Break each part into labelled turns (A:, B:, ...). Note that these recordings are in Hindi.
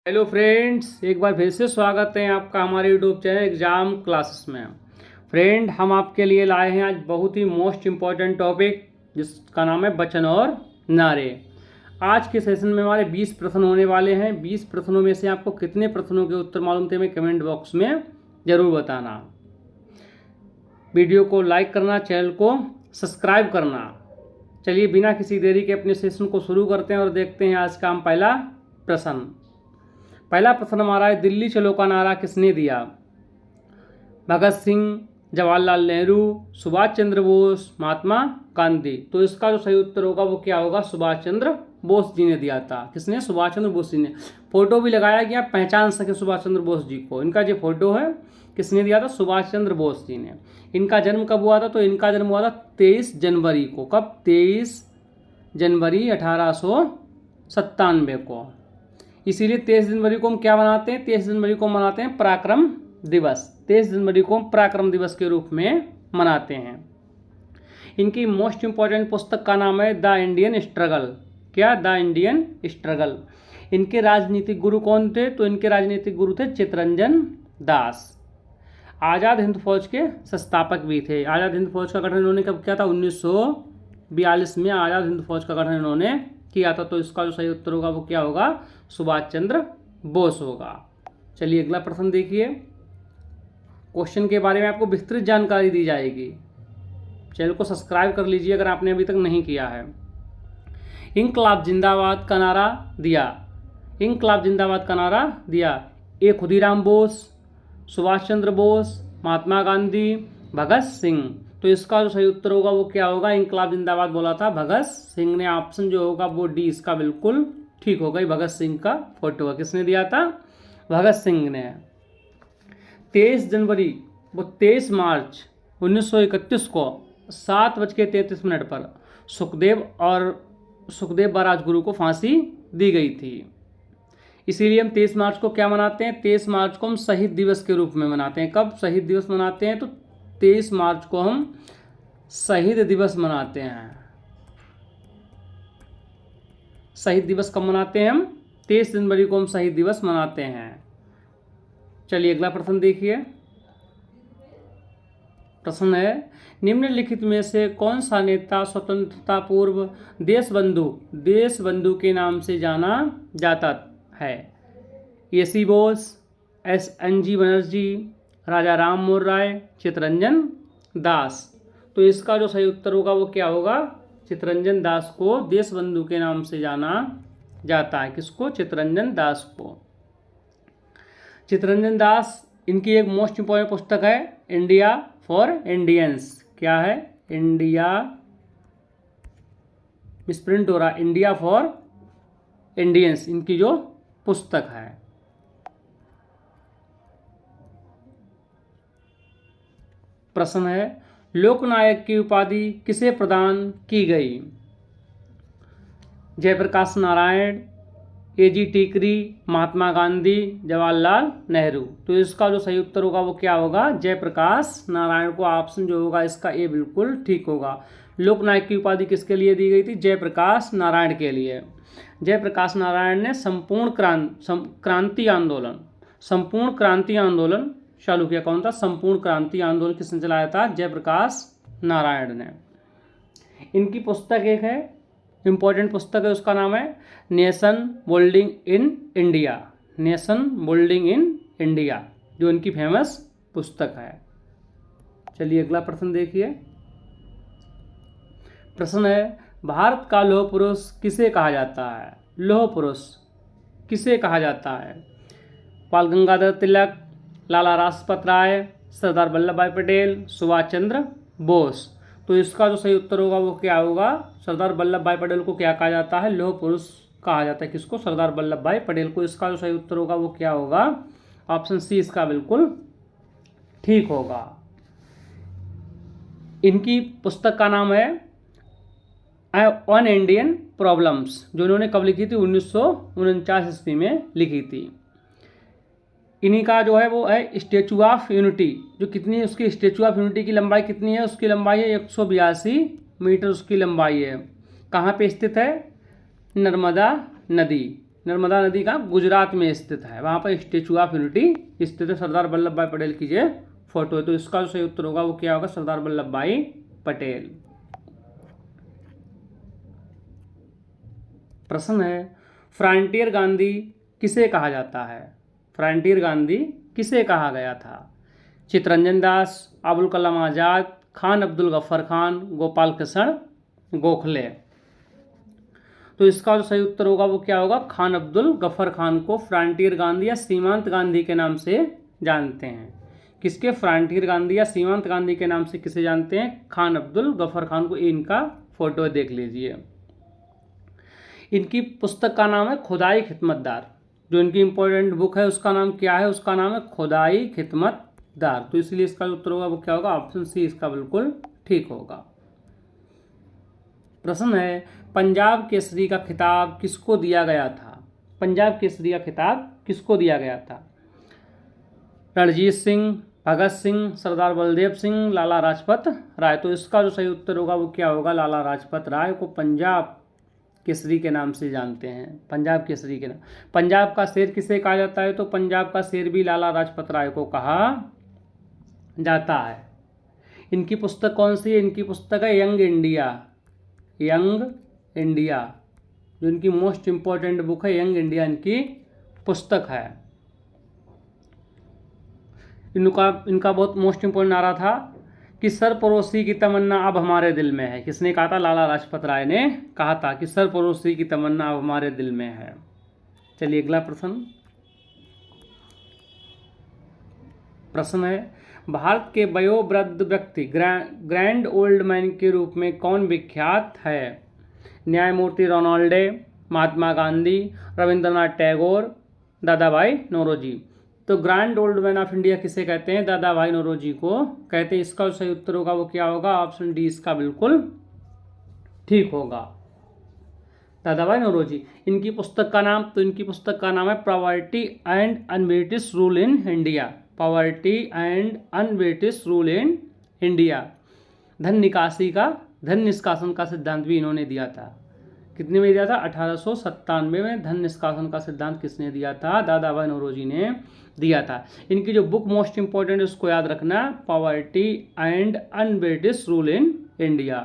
A: हेलो फ्रेंड्स, एक बार फिर से स्वागत है आपका हमारे यूट्यूब चैनल एग्ज़ाम क्लासेस में। फ्रेंड, हम आपके लिए लाए हैं आज बहुत ही मोस्ट इम्पॉर्टेंट टॉपिक जिसका नाम है वचन और नारे। आज के सेशन में हमारे 20 प्रश्न होने वाले हैं। 20 प्रश्नों में से आपको कितने प्रश्नों के उत्तर मालूम थे हमें कमेंट बॉक्स में ज़रूर बताना। वीडियो को लाइक करना, चैनल को सब्सक्राइब करना। चलिए बिना किसी देरी के अपने सेशन को शुरू करते हैं और देखते हैं आज का हम पहला प्रश्न। पहला प्रश्न हमारा है, दिल्ली चलो का नारा किसने दिया? भगत सिंह, जवाहरलाल नेहरू, सुभाष चंद्र बोस, महात्मा गांधी। तो इसका जो सही उत्तर होगा वो क्या होगा? सुभाष चंद्र बोस जी ने दिया था। किसने? सुभाष चंद्र बोस जी ने। फोटो भी लगाया गया, पहचान सके सुभाष चंद्र बोस जी को। इनका जो फोटो है किसने दिया था? सुभाष चंद्र बोस जी ने। इनका जन्म कब हुआ था? तो इनका जन्म हुआ था 23 जनवरी को। कब? 23 जनवरी 1897 को। इसीलिए 23 जनवरी को हम क्या मनाते हैं? 23 जनवरी को मनाते हैं पराक्रम दिवस। 23 जनवरी को हम पराक्रम दिवस के रूप में मनाते हैं। इनकी मोस्ट इंपॉर्टेंट पुस्तक का नाम है द इंडियन स्ट्रगल। क्या? The Indian struggle. इनके राजनीतिक गुरु कौन थे? तो इनके राजनीतिक गुरु थे चित्तरंजन दास। आज़ाद हिंद फौज के संस्थापक भी थे। आज़ाद हिंद फौज का गठन इन्होंने कब किया था? 1942 में आज़ाद हिंद फौज का गठन इन्होंने किया था। तो इसका जो सही उत्तर होगा वो क्या होगा? सुभाष चंद्र बोस होगा। चलिए अगला प्रश्न देखिए। क्वेश्चन के बारे में आपको विस्तृत जानकारी दी जाएगी। चैनल को सब्सक्राइब कर लीजिए अगर आपने अभी तक नहीं किया है। इंकलाब जिंदाबाद का नारा दिया। इंकलाब जिंदाबाद का नारा दिया ए खुदीराम बोस, सुभाष चंद्र बोस, महात्मा गांधी, भगत सिंह। तो इसका जो सही उत्तर होगा वो क्या होगा? इंकलाब जिंदाबाद बोला था भगत सिंह ने। ऑप्शन जो होगा वो डी इसका बिल्कुल ठीक होगा। भगत सिंह का फोटो किसने दिया था? भगत सिंह ने। 23 जनवरी वो 23 मार्च 1931 को 7:33 पर सुखदेव व राजगुरु को फांसी दी गई थी। इसीलिए हम 23 मार्च को क्या मनाते हैं? 23 मार्च को हम शहीद दिवस के रूप में मनाते हैं। कब शहीद दिवस मनाते हैं? तो 23 मार्च को हम शहीद दिवस मनाते हैं। शहीद दिवस कब मनाते हैं हम? 23 जनवरी को हम शहीद दिवस मनाते हैं। चलिए अगला प्रश्न देखिए। प्रश्न है, निम्नलिखित में से कौन सा नेता स्वतंत्रता पूर्व देशबंधु के नाम से जाना जाता है? एसी बोस, एसएनजी बनर्जी, राजा राम मोहन राय, चित्तरंजन दास। तो इसका जो सही उत्तर होगा वो क्या होगा? चित्तरंजन दास को देशबंधु के नाम से जाना जाता है। किसको? चित्तरंजन दास को। चित्तरंजन दास, इनकी एक मोस्ट इंपॉर्टेंट पुस्तक है इंडिया फॉर इंडियंस। क्या है? इंडिया, मिसप्रिंट हो रहा, इंडिया फॉर इंडियंस इनकी जो पुस्तक है। प्रश्न है, लोकनायक की उपाधि किसे प्रदान की गई? जयप्रकाश नारायण, एजी टीकरी, महात्मा गांधी, जवाहरलाल नेहरू। तो इसका जो सही उत्तर होगा वो क्या होगा? जयप्रकाश नारायण को। ऑप्शन जो होगा इसका ए बिल्कुल ठीक होगा। लोकनायक की उपाधि किसके लिए दी गई थी? जयप्रकाश नारायण के लिए। जयप्रकाश नारायण ने संपूर्ण क्रांति आंदोलन चालू किया। कौन था? संपूर्ण क्रांति आंदोलन किसने चलाया था? जयप्रकाश नारायण ने। इनकी पुस्तक एक है, इंपॉर्टेंट पुस्तक है, उसका नाम है nation building in India. Nation building in India जो इनकी फेमस पुस्तक है। चलिए अगला प्रश्न देखिए। प्रश्न है, भारत का लौह पुरुष किसे कहा जाता है? लौह पुरुष किसे कहा जाता है? बाल गंगाधर तिलक, लाला लाजपत राय, सरदार वल्लभ भाई पटेल, सुभाष चंद्र बोस। तो इसका जो सही उत्तर होगा वो क्या होगा? सरदार वल्लभ भाई पटेल को क्या कहा जाता है? लौह पुरुष कहा जाता है। किसको? सरदार वल्लभ भाई पटेल को। इसका जो सही उत्तर होगा वो क्या होगा? ऑप्शन सी इसका बिल्कुल ठीक होगा। इनकी पुस्तक का नाम है वन इंडियन प्रॉब्लम्स, जो इन्होंने कब लिखी थी? 1949 ईस्वी में लिखी थी। इन्हीं का जो है वो है स्टैचू ऑफ यूनिटी। जो कितनी है उसकी? स्टैचू ऑफ यूनिटी की लंबाई कितनी है? उसकी लंबाई है 182 मीटर उसकी लंबाई है। कहाँ पे स्थित है? नर्मदा नदी। नर्मदा नदी का गुजरात में स्थित है, वहाँ पर स्टेचू ऑफ यूनिटी स्थित है। सरदार वल्लभ भाई पटेल की ये फोटो है। तो इसका जो सही उत्तर होगा वो क्या होगा, सरदार वल्लभ भाई पटेल। प्रश्न है, फ्रंटियर गांधी किसे कहा जाता है? फ्रंटियर गांधी किसे कहा गया था? चित्तरंजन दास, अबुल कलाम आज़ाद, खान अब्दुल गफ्फार खान, गोपाल कृष्ण गोखले। तो इसका जो सही उत्तर होगा वो क्या होगा, खान अब्दुल गफ्फार खान को फ्रंटियर गांधी या सीमांत गांधी के नाम से जानते हैं। किसके? फ्रंटियर गांधी या सीमांत गांधी के नाम से किसे जानते हैं? खान अब्दुल गफ्फार खान को। इनका फोटो देख लीजिए। इनकी पुस्तक का नाम है खुदाई खिदमतदार। जो इनकी इंपॉर्टेंट बुक है उसका नाम क्या है? उसका नाम है खुदाई खिदमतदार। तो इसलिए इसका उत्तर होगा वो क्या होगा, ऑप्शन सी इसका बिल्कुल ठीक होगा। प्रश्न है, पंजाब केसरी का खिताब किसको दिया गया था? पंजाब केसरी का खिताब किसको दिया गया था? रणजीत सिंह, भगत सिंह, सरदार बलदेव सिंह, लाला लाजपत राय। तो इसका जो सही उत्तर होगा वो क्या होगा, लाला लाजपत राय को पंजाब केसरी के नाम से जानते हैं। पंजाब केसरी के नाम। पंजाब का शेर किसे कहा जाता है? तो पंजाब का शेर भी लाला लाजपत राय को कहा जाता है। इनकी पुस्तक कौन सी है? इनकी पुस्तक है यंग इंडिया। यंग इंडिया जो इनकी मोस्ट इंपॉर्टेंट बुक है, यंग इंडिया इनकी पुस्तक है। इनका बहुत मोस्ट इंपॉर्टेंट नारा था कि सरफरोशी की तमन्ना अब हमारे दिल में है। किसने कहा था? लाला लाजपत राय ने कहा था कि सरफरोशी की तमन्ना अब हमारे दिल में है। चलिए अगला प्रश्न है, भारत के वयोवृद्ध व्यक्ति ग्रैंड ओल्ड मैन के रूप में कौन विख्यात है? न्यायमूर्ति रोनाल्डे, महात्मा गांधी, रविंद्रनाथ टैगोर, दादा भाई नौरोजी। तो grand old man of India किसे कहते हैं? दादा भाई नौरोजी को कहते हैं। इसका सही उत्तर होगा वो क्या होगा, ऑप्शन डी इसका बिल्कुल ठीक होगा, दादा भाई नौरोजी। इनकी पुस्तक का नाम, तो इनकी पुस्तक का नाम है poverty and un-British rule in India. Poverty and un-British rule in India. धन निष्कासन का सिद्धांत भी इन्होंने दिया था। कितने में दिया था? 1897 में धन निष्कासन का सिद्धांत किसने दिया था? दादा भाई नौरोजी ने दिया था। इनकी जो बुक मोस्ट इंपॉर्टेंट है उसको याद रखना, poverty and un-British rule in India.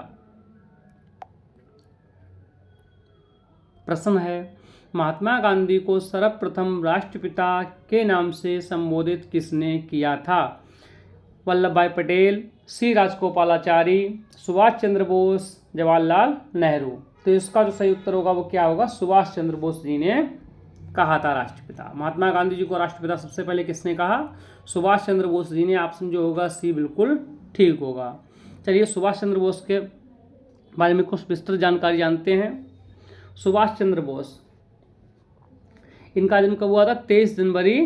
A: प्रश्न है, महात्मा गांधी को सर्वप्रथम राष्ट्रपिता के नाम से संबोधित किसने किया था? वल्लभ भाई पटेल, सी राजगोपालाचारी, सुभाष चंद्र बोस, जवाहरलाल नेहरू। तो इसका जो सही उत्तर होगा वो क्या होगा, सुभाष चंद्र बोस जी ने कहा था राष्ट्रपिता। महात्मा गांधी जी को राष्ट्रपिता सबसे पहले किसने कहा? सुभाष चंद्र बोस जी ने। ऑप्शन जो होगा सी बिल्कुल ठीक होगा। चलिए सुभाष चंद्र बोस के बारे में कुछ विस्तृत जानकारी जानते हैं। सुभाष चंद्र बोस, इनका जन्म कब हुआ था? 23 जनवरी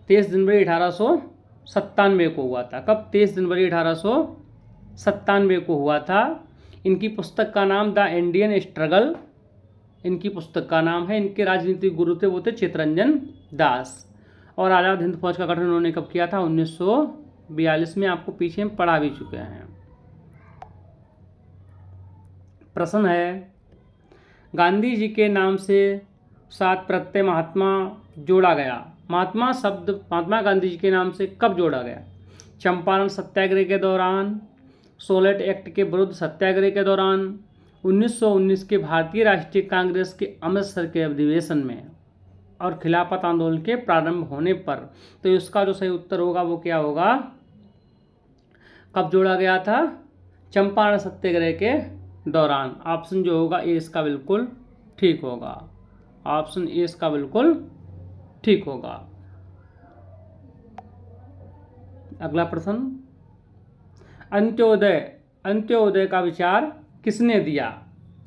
A: 1897 को हुआ था। कब? 23 जनवरी 1897 को हुआ था। इनकी पुस्तक का नाम द इंडियन स्ट्रगल इनकी पुस्तक का नाम है। इनके राजनीतिक गुरु थे वो थे चित्तरंजन दास। और आज़ाद हिंद फौज का गठन उन्होंने कब किया था? 1942 में। आपको पीछे में पढ़ा भी चुके हैं। प्रश्न है, गांधी जी के नाम से साथ प्रत्यय महात्मा जोड़ा गया। महात्मा शब्द महात्मा गांधी जी के नाम से कब जोड़ा गया? चंपारण सत्याग्रह के दौरान, सोलेट एक्ट के विरुद्ध सत्याग्रह के दौरान, 1919 के भारतीय राष्ट्रीय कांग्रेस के अमृतसर के अधिवेशन में, और खिलाफत आंदोलन के प्रारंभ होने पर। तो इसका जो सही उत्तर होगा वो क्या होगा, कब जोड़ा गया था? चंपारण सत्याग्रह के दौरान। ऑप्शन जो होगा ए इसका बिल्कुल ठीक होगा। ऑप्शन ए इसका बिल्कुल ठीक होगा। अगला प्रश्न, अंत्योदय का विचार किसने दिया?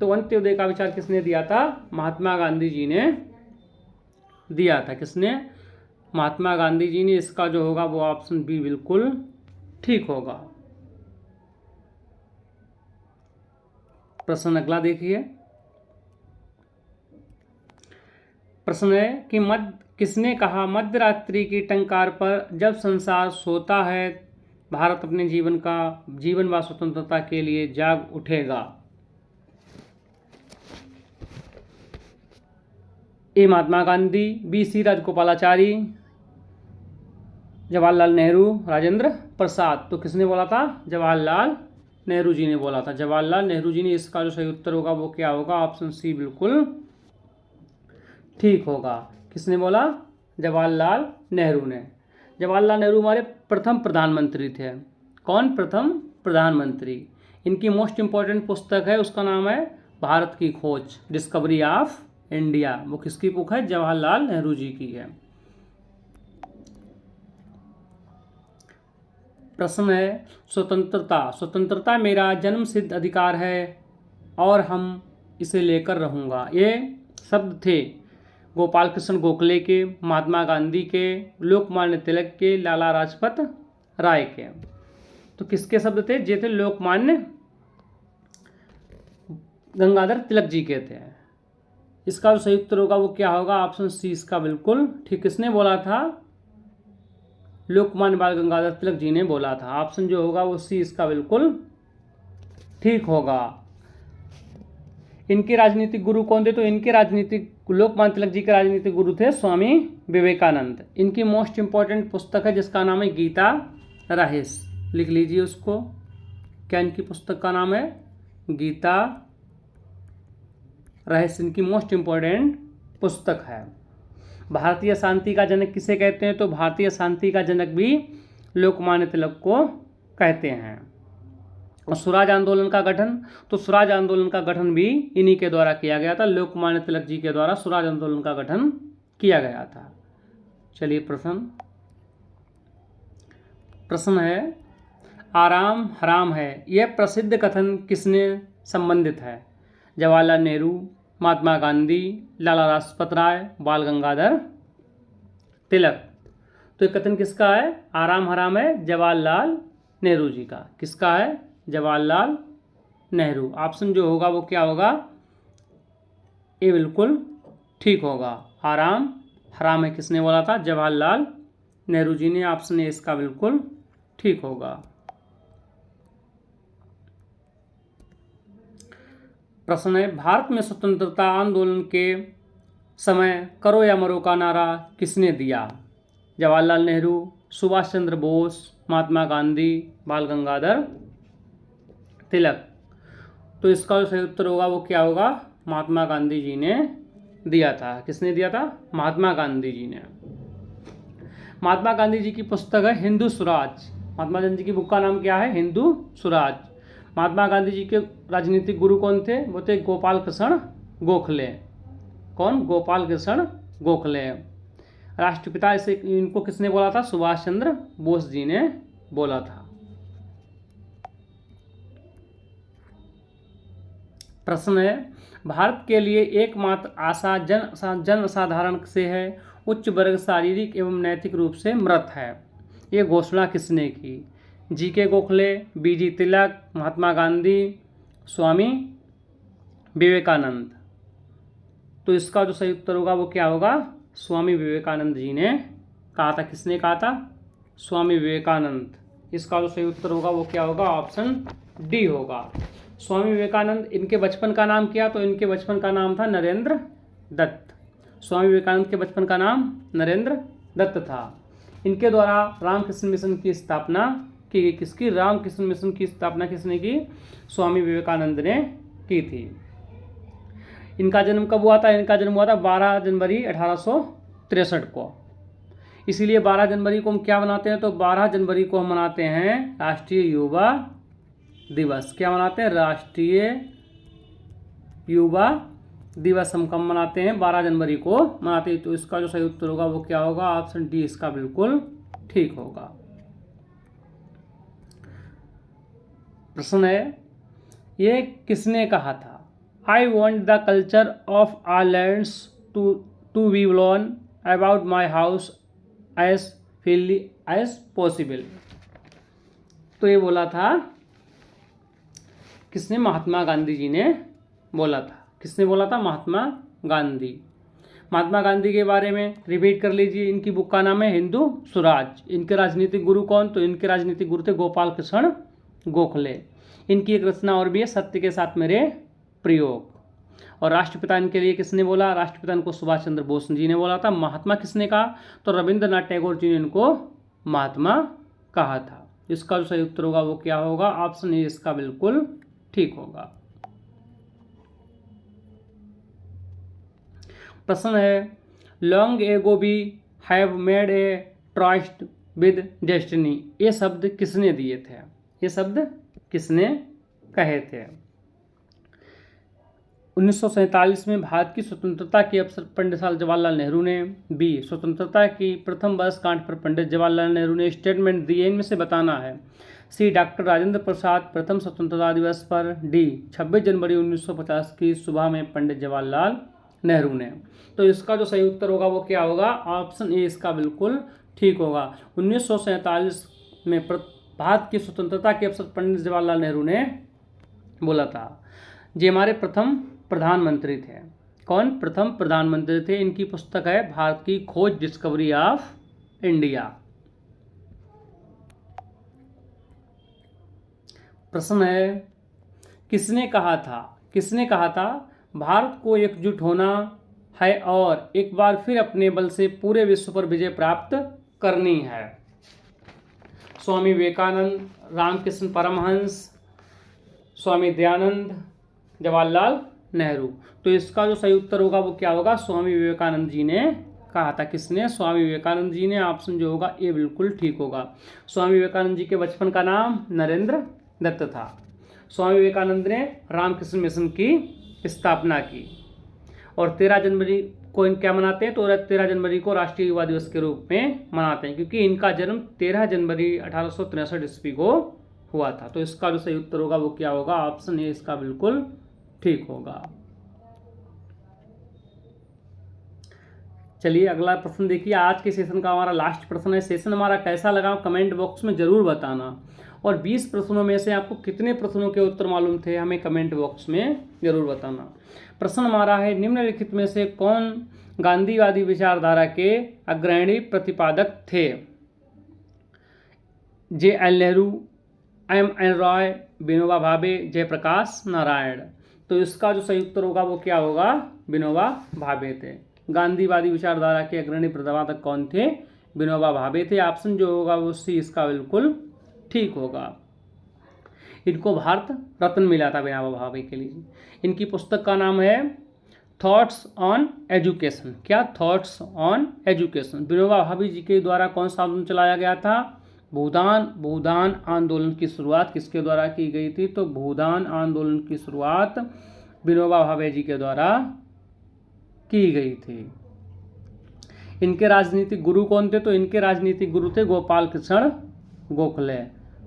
A: तो अंत्योदय का विचार किसने दिया था? महात्मा गांधी जी ने दिया था। किसने? महात्मा गांधी जी ने। इसका जो होगा वो ऑप्शन बी बिल्कुल ठीक होगा। प्रश्न अगला देखिए। प्रश्न है कि किसने कहा मध्यरात्रि की टंकार पर जब संसार सोता है भारत अपने जीवन व स्वतंत्रता के लिए जाग उठेगा। ए महात्मा गांधी, बी सी राजगोपालाचारी, जवाहरलाल नेहरू, राजेंद्र प्रसाद। तो किसने बोला था? जवाहरलाल नेहरू जी ने बोला था, जवाहरलाल नेहरू जी ने। इसका जो सही उत्तर होगा वो क्या होगा? ऑप्शन सी बिल्कुल ठीक होगा। किसने बोला? जवाहरलाल नेहरू ने। जवाहरलाल नेहरू हमारे प्रथम प्रधानमंत्री थे। कौन? प्रथम प्रधानमंत्री। इनकी मोस्ट इंपॉर्टेंट पुस्तक है, उसका नाम है भारत की खोज, डिस्कवरी ऑफ इंडिया। वो किसकी बुक है? जवाहरलाल नेहरू जी की है। प्रश्न है स्वतंत्रता। स्वतंत्रता मेरा जन्मसिद्ध अधिकार है और हम इसे लेकर रहूँगा। ये शब्द थे गोपाल कृष्ण गोखले के, महात्मा गांधी के, लोकमान्य तिलक के, लाला लाजपत राय के। तो किसके शब्द थे? ये थे लोकमान्य गंगाधर तिलक जी के थे। इसका जो सही उत्तर होगा वो क्या होगा? ऑप्शन सी इसका बिल्कुल ठीक। किसने बोला था? लोकमान्य बाल गंगाधर तिलक जी ने बोला था। ऑप्शन जो होगा वो सी इसका बिल्कुल ठीक होगा। इनके राजनीतिक गुरु कौन थे? तो इनके राजनीतिक, लोकमान्य तिलक जी के राजनीतिक गुरु थे स्वामी विवेकानंद। इनकी मोस्ट इंपॉर्टेंट पुस्तक है जिसका नाम है गीता रहस्य। लिख लीजिए उसको। क्या इनकी पुस्तक का नाम है? गीता रहस्य। इनकी मोस्ट इंपॉर्टेंट पुस्तक है। भारतीय शांति का जनक किसे कहते हैं? तो भारतीय शांति का जनक भी लोकमान्य तिलक को कहते हैं। और स्वराज आंदोलन का गठन, तो स्वराज आंदोलन का गठन भी इन्हीं के द्वारा किया गया था। लोकमान्य तिलक जी के द्वारा स्वराज आंदोलन का गठन किया गया था। चलिए प्रश्न है आराम हराम है, यह प्रसिद्ध कथन किसने संबंधित है? जवाहरलाल नेहरू, महात्मा गांधी, लाला लाजपत राय, बाल गंगाधर तिलक। तो ये कथन किसका है? आराम हराम है जवाहरलाल नेहरू जी का। किसका है? जवाहरलाल नेहरू। ऑप्शन जो होगा वो क्या होगा? ये बिल्कुल ठीक होगा। आराम हराम है किसने बोला था? जवाहरलाल नेहरू जी ने। ऑप्शन ए इसका बिल्कुल ठीक होगा। प्रश्न है भारत में स्वतंत्रता आंदोलन के समय करो या मरो का नारा किसने दिया? जवाहरलाल नेहरू, सुभाष चंद्र बोस, महात्मा गांधी, बाल गंगाधर तिलक। तो इसका जो सही उत्तर होगा वो क्या होगा? महात्मा गांधी जी ने दिया था। किसने दिया था? महात्मा गांधी जी ने। महात्मा गांधी जी की पुस्तक है हिंदू स्वराज। महात्मा गांधी जी की बुक का नाम क्या है? हिंदू स्वराज। महात्मा गांधी जी के राजनीतिक गुरु कौन थे? वो थे गोपाल कृष्ण गोखले। कौन? गोपाल कृष्ण गोखले। राष्ट्रपिता इसे इनको किसने बोला था? सुभाष चंद्र बोस जी ने बोला था। प्रश्न है भारत के लिए एकमात्र आशा जन साधारण से है, उच्च वर्ग शारीरिक एवं नैतिक रूप से मृत है। ये घोषणा किसने की? जी के गोखले, बी जी तिलक, महात्मा गांधी, स्वामी विवेकानंद। तो इसका जो सही उत्तर होगा वो क्या होगा? स्वामी विवेकानंद जी ने कहा था। किसने कहा था? स्वामी विवेकानंद। इसका जो सही उत्तर होगा वो क्या होगा? ऑप्शन डी होगा। स्वामी विवेकानंद। इनके बचपन का नाम क्या? तो इनके बचपन का नाम था नरेंद्र दत्त। स्वामी विवेकानंद के बचपन का नाम नरेंद्र दत्त था। इनके द्वारा रामकृष्ण मिशन की स्थापना की गई। किसकी? रामकृष्ण मिशन की स्थापना किसने की? स्वामी विवेकानंद ने की थी। इनका जन्म कब हुआ था? इनका जन्म हुआ था 12 जनवरी 1863 को। इसीलिए 12 जनवरी को हम क्या मनाते हैं? तो 12 जनवरी को हम मनाते हैं राष्ट्रीय युवा दिवस। क्या मनाते हैं? राष्ट्रीय युवा दिवस हम कब मनाते हैं? 12 जनवरी को मनाते हैं। तो इसका जो सही उत्तर होगा वो क्या होगा? ऑप्शन डी इसका बिल्कुल ठीक होगा। प्रश्न है ये किसने कहा था? I want the culture of islands to be blown about my house as freely as possible. तो ये बोला था किसने? महात्मा गांधी जी ने बोला था। किसने बोला था? महात्मा गांधी। महात्मा गांधी के बारे में रिपीट कर लीजिए। इनकी बुक का नाम है हिंदू स्वराज। इनके राजनीतिक गुरु कौन? तो इनके राजनीतिक गुरु थे गोपाल कृष्ण गोखले। इनकी एक रचना और भी है, सत्य के साथ मेरे प्रयोग। और राष्ट्रपिता इनके लिए किसने बोला? राष्ट्रपिता इनको सुभाष चंद्र बोस जी ने बोला था। महात्मा किसने कहा? तो रविंद्रनाथ टैगोर जी ने इनको महात्मा कहा था। इसका जो सही उत्तर होगा वो क्या होगा? ऑप्शन ए इसका बिल्कुल ठीक होगा। प्रश्न है, long ago we have made a trust with destiny, ये शब्द किसने दिए थे? ये शब्द किसने कहे थे? 1947 में भारत की स्वतंत्रता के अवसर पर पंडित जवाहरलाल नेहरू ने। बी, स्वतंत्रता की प्रथम वर्षगांठ पर पंडित जवाहरलाल नेहरू ने स्टेटमेंट दिए, इनमें से बताना है। सी, डॉक्टर राजेंद्र प्रसाद प्रथम स्वतंत्रता दिवस पर। डी, 26 जनवरी 1950 की सुबह में पंडित जवाहरलाल नेहरू ने। तो इसका जो सही उत्तर होगा वो क्या होगा? ऑप्शन ए इसका बिल्कुल ठीक होगा। 1947 में भारत की स्वतंत्रता के अवसर पंडित जवाहरलाल नेहरू ने बोला था। ये हमारे प्रथम प्रधानमंत्री थे। कौन? प्रथम प्रधानमंत्री थे। इनकी पुस्तक है भारत की खोज, डिस्कवरी ऑफ इंडिया। प्रश्न है, किसने कहा था भारत को एकजुट होना है और एक बार फिर अपने बल से पूरे विश्व पर विजय प्राप्त करनी है? स्वामी विवेकानंद, रामकृष्ण परमहंस, स्वामी दयानंद, जवाहरलाल नेहरू। तो इसका जो सही उत्तर होगा वो क्या होगा? स्वामी विवेकानंद जी ने कहा था। किसने? स्वामी विवेकानंद जी ने। ऑप्शन जो होगा ए बिल्कुल ठीक होगा। स्वामी विवेकानंद जी के बचपन का नाम नरेंद्र दत्त था। स्वामी विवेकानंद ने रामकृष्ण मिशन की स्थापना की और 13 जनवरी को क्या मनाते हैं? तो 13 जनवरी को राष्ट्रीय युवा दिवस के रूप में मनाते हैं, क्योंकि इनका जन्म 13 जनवरी 1863 ईस्वी को हुआ था। तो इसका जो सही उत्तर होगा वो क्या होगा? ऑप्शन ए इसका बिल्कुल ठीक होगा। चलिए अगला प्रश्न देखिए। आज के सेशन का हमारा लास्ट प्रश्न है। सेशन हमारा कैसा लगा कमेंट बॉक्स में जरूर बताना, और 20 प्रश्नों में से आपको कितने प्रश्नों के उत्तर मालूम थे हमें कमेंट बॉक्स में जरूर बताना। प्रश्न हमारा है, निम्नलिखित में से कौन गांधीवादी विचारधारा के अग्रणी प्रतिपादक थे? जे.एल. नेहरू, एम.एन. रॉय, विनोबा भावे, जयप्रकाश नारायण। तो इसका जो सही उत्तर होगा वो क्या होगा? विनोबा भावे थे। गांधीवादी विचारधारा के अग्रणी प्रतिपादक कौन थे? विनोबा भावे थे। ऑप्शन जो होगा वो सी इसका बिल्कुल ठीक होगा। इनको भारत रत्न मिला था विनोबा भावे के लिए। इनकी पुस्तक का नाम है थॉट्स ऑन एजुकेशन। क्या? Thoughts on education. Vinoba Bhave ji के द्वारा कौन सा आंदोलन चलाया गया था? भूदान आंदोलन की शुरुआत किसके द्वारा की गई थी? तो भूदान आंदोलन की शुरुआत विनोबा भावे जी के द्वारा की गई थी। इनके राजनीतिक गुरु कौन थे? तो इनके राजनीतिक गुरु थे गोपाल कृष्ण गोखले।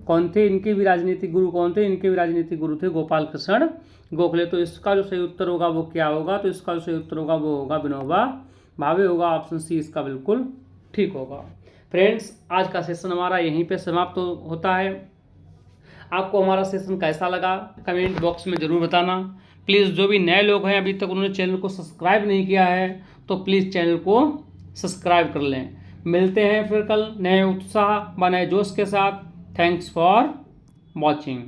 A: कौन थे? इनके भी राजनीतिक गुरु कौन थे? इनके भी राजनीतिक गुरु थे गोपाल कृष्ण गोखले। तो इसका जो सही उत्तर होगा वो क्या होगा? तो इसका जो सही उत्तर होगा वो होगा विनोबा भावे होगा। ऑप्शन सी इसका बिल्कुल ठीक होगा। फ्रेंड्स, आज का सेशन हमारा यहीं पे समाप्त होता है। आपको हमारा सेशन कैसा लगा कमेंट बॉक्स में ज़रूर बताना। प्लीज़ जो भी नए लोग हैं अभी तक उन्होंने चैनल को सब्सक्राइब नहीं किया है तो प्लीज़ चैनल को सब्सक्राइब कर लें। मिलते हैं फिर कल नए उत्साह व नए जोश के साथ। Thanks for watching.